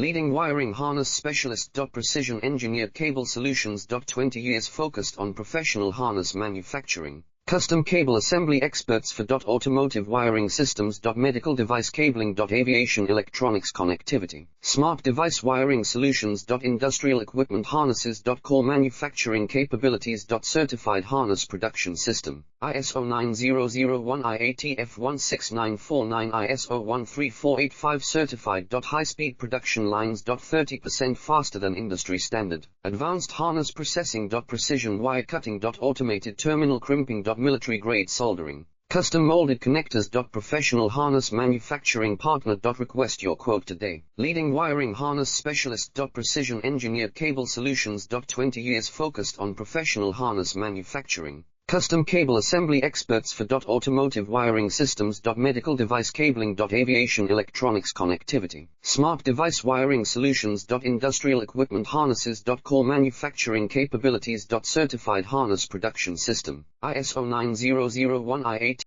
Leading wiring harness specialist. Precision engineered cable solutions. 20 years focused on professional harness manufacturing. Custom cable assembly experts for automotive wiring systems. Medical device cabling. Aviation electronics connectivity. Smart device wiring solutions. Industrial equipment harnesses. Core manufacturing capabilities. Certified harness production system. ISO 9001 IATF 16949 ISO 13485 certified. High-speed production lines. 30% faster than industry standard. Advanced harness processing. Precision wire cutting. Automated terminal crimping. Military grade soldering. Custom molded connectors. Professional harness manufacturing partner. Request your quote today. Leading wiring harness specialist. Precision engineered cable solutions. 20 years focused on professional harness manufacturing. Custom cable assembly experts for automotive wiring systems. Medical device cabling. Aviation electronics connectivity. Smart device wiring solutions. Industrial equipment harnesses. Core manufacturing capabilities. Certified harness production system. ISO 9001 IAT